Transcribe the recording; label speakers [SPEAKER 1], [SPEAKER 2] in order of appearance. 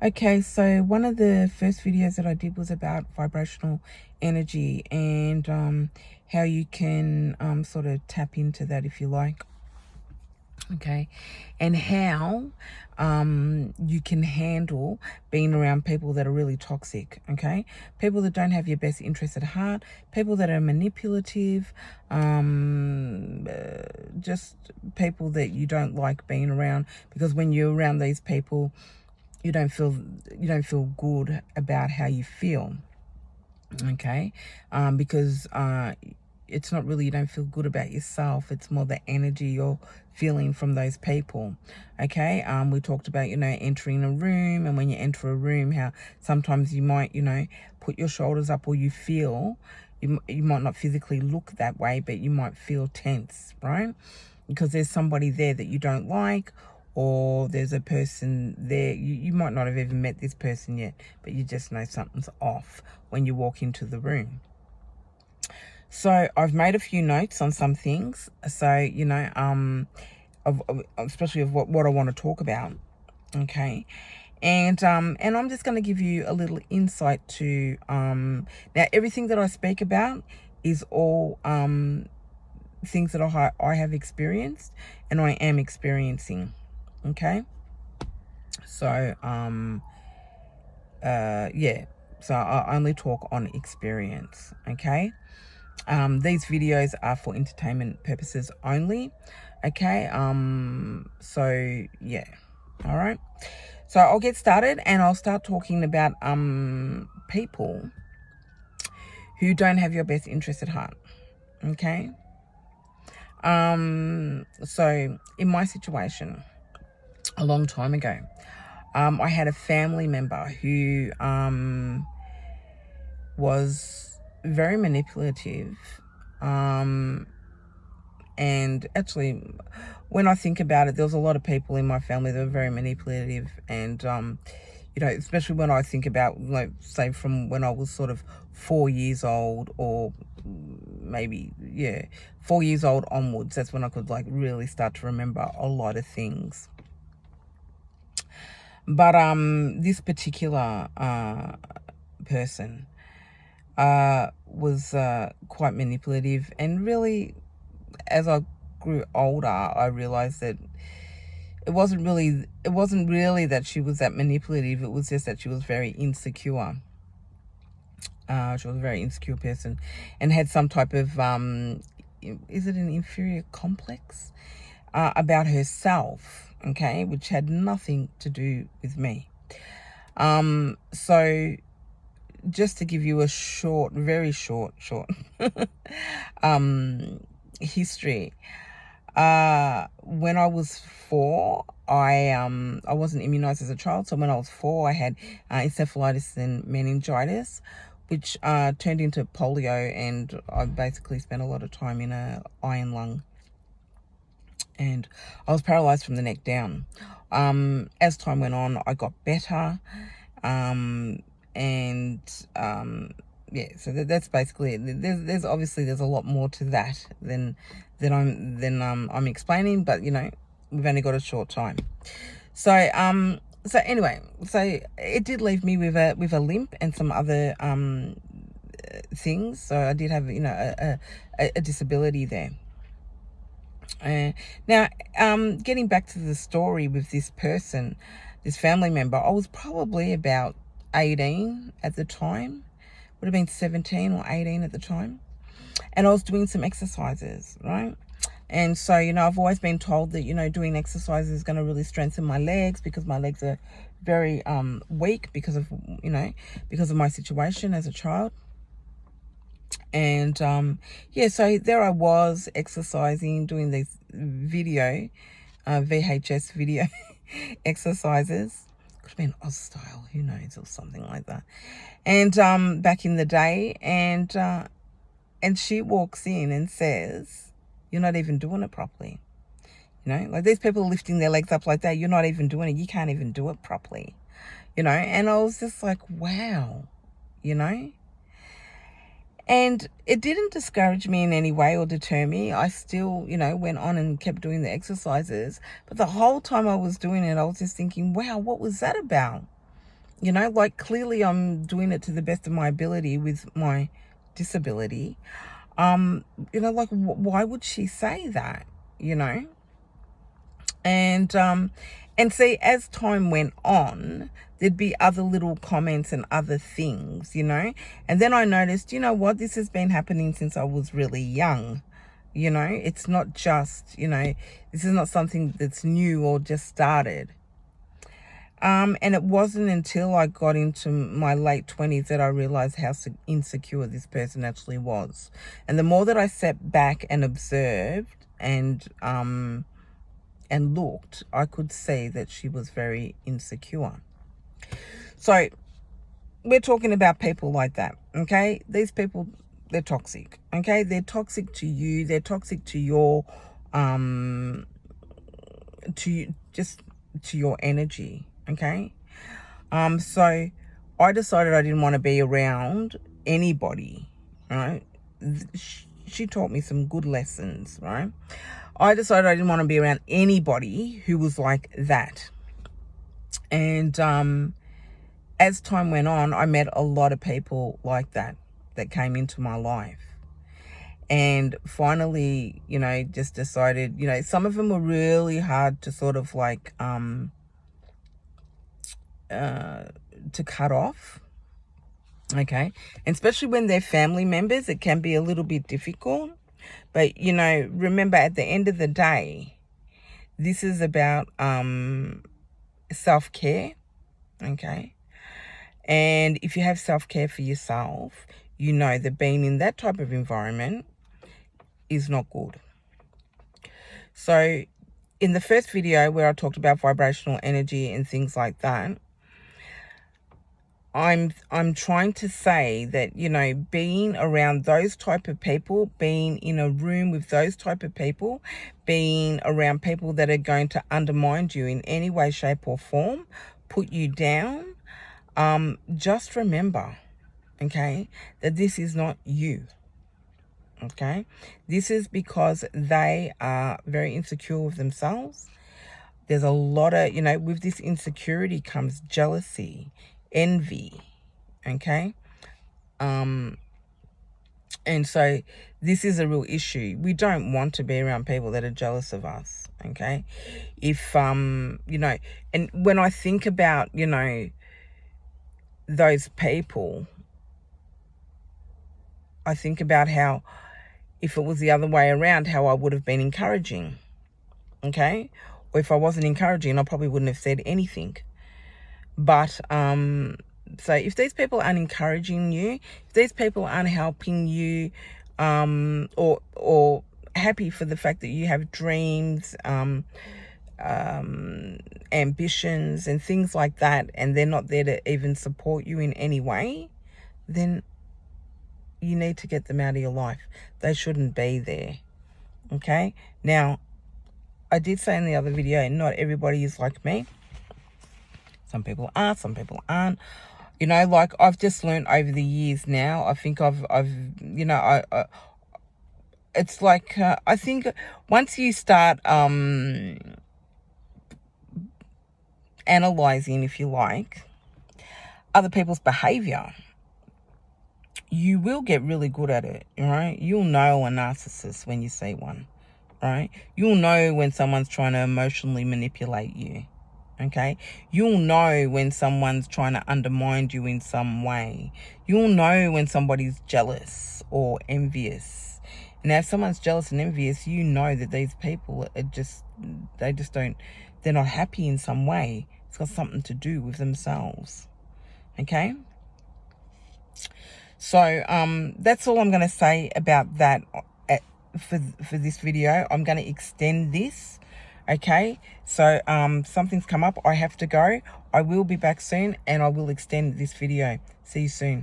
[SPEAKER 1] Okay, so one of the first videos that I did was about vibrational energy and how you can sort of tap into that if you like. Okay, and how you can handle being around people that are really toxic. Okay, people that don't have your best interest at heart, people that are manipulative, just people that you don't like being around, because when you're around these people, you don't feel good about how you feel. Okay, because it's not really, you don't feel good about yourself, it's more the energy you're feeling from those people. Okay, we talked about, entering a room, and when you enter a room, how sometimes you might, put your shoulders up, or you feel, you might not physically look that way, but you might feel tense, right? Because there's somebody there that you don't like, or there's a person there, you might not have even met this person yet, but you just know something's off when you walk into the room. So I've made a few notes on some things, so especially of what I want to talk about. Okay, and I'm just going to give you a little insight to now, everything that I speak about is all things that I have experienced and I am experiencing. Okay, so yeah, so I only talk on experience. Okay, these videos are for entertainment purposes only. Okay, so yeah, all right, so I'll get started, and I'll start talking about people who don't have your best interest at heart. Okay, so in my situation a long time ago, I had a family member who was very manipulative. And actually, when I think about it, there was a lot of people in my family that were very manipulative. And, especially when I think about, like, say, from when I was sort of 4 years old, or maybe, 4 years old onwards, that's when I could, like, really start to remember a lot of things. But this particular person was quite manipulative, and really, as I grew older, I realized that it wasn't really that she was that manipulative. It was just that she was very insecure. She was a very insecure person, and had some type of is it an inferior complex about herself? Okay, which had nothing to do with me. So just to give you a very short history. When I was 4, I wasn't immunized as a child. So when I was 4, I had encephalitis and meningitis, which turned into polio, and I basically spent a lot of time in a iron lung, and I was paralyzed from the neck down. As time went on, I got better, and so that's basically it. There's obviously there's a lot more to that than I'm explaining, but we've only got a short time. So anyway, so it did leave me with a limp and some other things. So I did have a disability there. Now, getting back to the story with this person, this family member, I was probably about 18 at the time. Would have been 17 or 18 at the time. And I was doing some exercises, right? And so, I've always been told that, doing exercises is going to really strengthen my legs, because my legs are very weak because of my situation as a child. And so there I was exercising, doing these VHS video exercises. Could have been Oz style, who knows, or something like that. And back in the day, and she walks in and says, "You're not even doing it properly." Like, these people lifting their legs up like that, you're not even doing it. You can't even do it properly. And I was just like, wow, And it didn't discourage me in any way or deter me. I still, went on and kept doing the exercises. But the whole time I was doing it, I was just thinking, wow, what was that about? You know, like clearly I'm doing it to the best of my ability with my disability. You know, like why would she say that? You know? And see, as time went on, there'd be other little comments and other things, you know. And then I noticed, you know what, this has been happening since I was really young. You know, it's not just, you know, this is not something that's new or just started. And it wasn't until I got into my late 20s that I realized how insecure this person actually was. And the more that I sat back and observed and looked, I could see that she was very insecure. So we're talking about people like that, okay? These people, they're toxic, okay? They're toxic to you. They're toxic to your, to your energy, okay? So I decided I didn't want to be around anybody, right? She taught me some good lessons, right? I decided I didn't want to be around anybody who was like that. And as time went on, I met a lot of people like that came into my life. And finally, you know, just decided, you know, some of them were really hard to sort of like to cut off. Okay. And especially when they're family members, it can be a little bit difficult. But, you know, remember at the end of the day, this is about self-care. Okay. And if you have self-care for yourself, you know that being in that type of environment is not good. So in the first video where I talked about vibrational energy and things like that, I'm trying to say that, you know, being around those type of people, being in a room with those type of people, being around people that are going to undermine you in any way, shape or form, put you down, just remember, okay, that this is not you. Okay, this is because they are very insecure with themselves. There's a lot of, you know, with this insecurity comes jealousy, envy, okay? And so this is a real issue. We don't want to be around people that are jealous of us, okay? If, you know, and when I think about, you know, those people, I think about how, if it was the other way around, how I would have been encouraging, okay? Or if I wasn't encouraging, I probably wouldn't have said anything. But so if these people aren't encouraging you, if these people aren't helping you, or happy for the fact that you have dreams, ambitions and things like that, and they're not there to even support you in any way, then you need to get them out of your life. They shouldn't be there. Okay? Now, I did say in the other video, not everybody is like me. Some people are, some people aren't. You know, like I've just learned over the years now. I think I've you know, I it's like I think once you start analyzing, if you like, other people's behavior, you will get really good at it, right? You'll know a narcissist when you see one, right? You'll know when someone's trying to emotionally manipulate you, okay? You'll know when someone's trying to undermine you in some way. You'll know when somebody's jealous or envious. Now, if someone's jealous and envious, you know that these people are they're not happy in some way. It's got something to do with themselves, okay? So that's all I'm going to say about that for this video. I'm going to extend this, okay? So something's come up. I have to go. I will be back soon, and I will extend this video. See you soon.